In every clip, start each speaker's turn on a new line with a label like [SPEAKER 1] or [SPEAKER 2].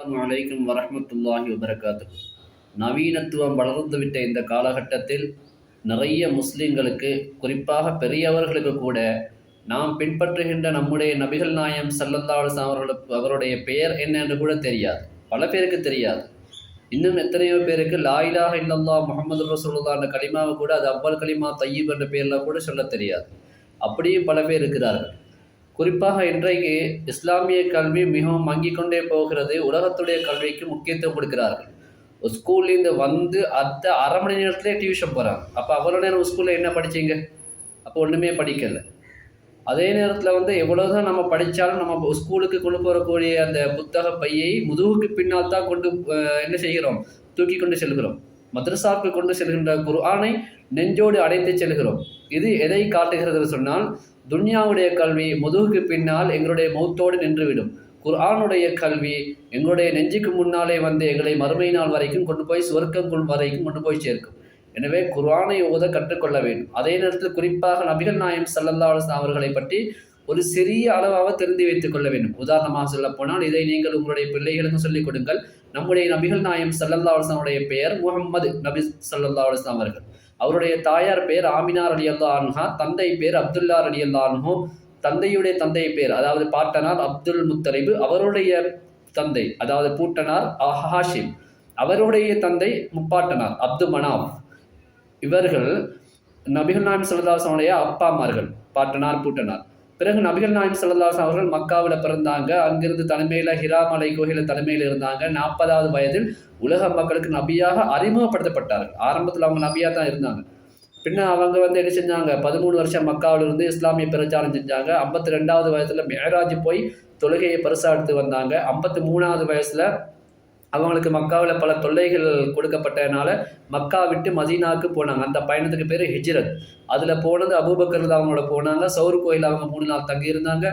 [SPEAKER 1] அஸ்ஸலாமு அலைக்கும் வரஹ்மத்துல்லாஹி வபரகாத்துஹு. நவீனத்துவம் வளர்ந்துவிட்ட இந்த காலகட்டத்தில் நிறைய முஸ்லிம்களுக்கு, குறிப்பாக பெரியவர்களுக்கு கூட நாம் பின்பற்றுகின்ற நம்முடைய நபிகள் நாயம் ஸல்லல்லாஹு அலைஹி வஸல்லம் அவருடைய பெயர் என்ன என்று கூட தெரியாது. பல பேருக்கு தெரியாது. இன்னும் எத்தனையோ பேருக்கு லா இலாஹ இல்லல்லாஹ் முஹம்மது ரசூலுல்லாஹ் என்ற கலிமாவை கூட அது அவ்வல் கலிமா தய்யிப் என்ற பெயரில் கூட சொல்ல தெரியாது. அப்படியும் பல பேர் இருக்கிறார்கள். குறிப்பாக இன்றைக்கு இஸ்லாமிய கல்வி மிகவும் மங்கிக் கொண்டே போகிறது. உலகத்துடைய கல்விக்கு முக்கியத்துவம் கொடுக்கிறார்கள். ஒரு ஸ்கூல்லேருந்து வந்து அடுத்த அரை மணி நேரத்திலே டியூஷன் போகிறாங்க. அப்போ அவ்வளோ நேரம் ஸ்கூலில் என்ன படிச்சீங்க? அப்போ ஒன்றுமே படிக்கலை. அதே நேரத்தில் வந்து எவ்வளோதான் நம்ம படித்தாலும் நம்ம ஸ்கூலுக்கு கொண்டு போகக்கூடிய அந்த புத்தக பையை முதுகுக்கு பின்னால் தான் என்ன செய்கிறோம்? தூக்கி கொண்டு செல்கிறோம். மദ്രസാவுக்கு கொண்டு செல்கின்ற குர்ஆனை நெஞ்சோடு அடைத்து செல்கிறோம். இது எதை காட்டுகிறது சொன்னால், துன்யாவுடைய கல்வி முதுகுக்கு பின்னால் எங்களுடைய மௌத்தோடு நின்றுவிடும். குர்ஆனுடைய கல்வி எங்களுடைய நெஞ்சுக்கு முன்னாலே வந்து எங்களை மறுமை நாள் வரைக்கும் கொண்டு போய் சுவர்க்கம் வரைக்கும் கொண்டு போய் சேர்க்கும். எனவே குர்ஆனை ஓத கற்றுக்கொள்ள வேண்டும். அதே நேரத்தில் குறிப்பாக நபிகள் நாயம் ஸல்லல்லாஹு அலைஹி வஸல்லம் அவர்களை பற்றி ஒரு சிறிய அளவாக தெரிந்து வைத்துக் கொள்ள வேண்டும். உதாரணமாக சொல்ல போனால், இதை நீங்கள் உங்களுடைய பிள்ளைகளுக்கும் சொல்லிக் கொடுங்கள். நம்முடைய நபிகள் நாயம் ஸல்லல்லாஹு அலைஹி வஸல்லம் உடைய பெயர் முஹம்மது நபி ஸல்லல்லாஹு அலைஹி வஸல்லம் அவர்கள். அவருடைய தாயார் பேர் ஆமினா ரலியல்லாஹு அன்ஹா, தந்தை பேர் அப்துல்லா ரலியல்லாஹு அன்ஹு. தந்தையுடைய தந்தை பேர், அதாவது பாட்டனார் அப்துல் முத்தலிபு, அவருடைய தந்தை அதாவது பூட்டனார் ஹாஷிம், அவருடைய தந்தை முப்பாட்டனார் அப்து மனாப். இவர்கள் நபிகள் நாயம் ஸல்லல்லாஹு அலைஹி வஸல்லம் அப்பாமார்கள், பாட்டனார் பூட்டனார். பிறகு நபிகள் நாயம் ஸல்லல்லாஹு அலைஹி வஸல்லம் அவர்கள் மக்காவில் பிறந்தாங்க. அங்கிருந்து தலைமையில் ஹிரா மலை கோயில தலைமையில் இருந்தாங்க. 40வது வயதில் உலக மக்களுக்கு நபியாக அறிமுகப்படுத்தப்பட்டார்கள். ஆரம்பத்தில் அவங்க நபியாக தான் இருந்தாங்க. பின்ன அவங்க வந்து என்ன செஞ்சாங்க? 13 வருஷம் மக்காவில் இருந்து இஸ்லாமிய பிரச்சாரம் செஞ்சாங்க. 52வது வயசுல மிஅராஜ் போய் தொழுகையை பரிசா எடுத்து வந்தாங்க. 53வது வயசுல அவங்களுக்கு மக்காவில் பல தொல்லைகள் கொடுக்கப்பட்டதுனால மக்கா விட்டு மதீனாவுக்கு போனாங்க. அந்த பயணத்துக்கு பேர் ஹிஜ்ரத். அதில் போனது அபூபக்கர் அவங்களோட போனாங்க. சௌர் கோயில் அவங்க 3 நாள் தங்கியிருந்தாங்க.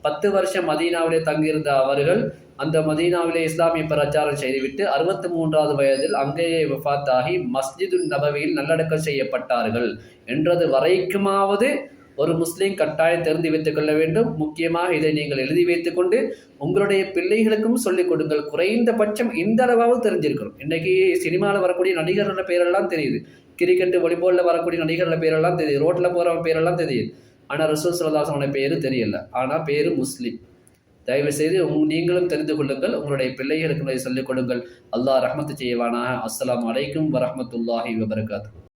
[SPEAKER 1] 10 வருஷம் மதீனாவிலே தங்கியிருந்த அவர்கள் அந்த மதீனாவிலே இஸ்லாமிய பிரச்சாரம் செய்துவிட்டு 63வது வயதில் அங்கேயே வஃபாத்தாகி மஸ்ஜிதுன் நபவியில் நல்லடக்கம் செய்யப்பட்டார்கள். என்றது வரைக்குமாவது ஒரு முஸ்லீம் கட்டாயம் தெரிந்து வைத்துக் கொள்ள வேண்டும். முக்கியமாக இதை நீங்கள் எழுதி வைத்துக் கொண்டு உங்களுடைய பிள்ளைகளுக்கும் சொல்லிக் கொடுங்கள். குறைந்தபட்சம் இந்த அளவாவது தெரிஞ்சிருக்கணும். இன்றைக்கி சினிமாவில் வரக்கூடிய நடிகர்கள பேரெல்லாம் தெரியுது. கிரிக்கெட்டு வாலிபாலில் வரக்கூடிய நடிகர்கள பேரெல்லாம் தெரியுது. ரோட்டில் போகிற பேரெல்லாம் தெரியுது. ஆனால் ரசூல் ஸல்லல்லாஹு அலைஹி வஸல்லம் பேரு தெரியல. ஆனால் பேரு முஸ்லீம். தயவு செய்து நீங்களும் தெரிந்து கொள்ளுங்கள். உங்களுடைய பிள்ளைகளுக்கு சொல்லிக் கொடுங்கள். அல்லாஹ் ரஹ்மத்து செய்வானாக. அஸ்ஸலாமு அலைக்கும் வரஹ்மத்துல்லாஹி வபரகாத்துஹு.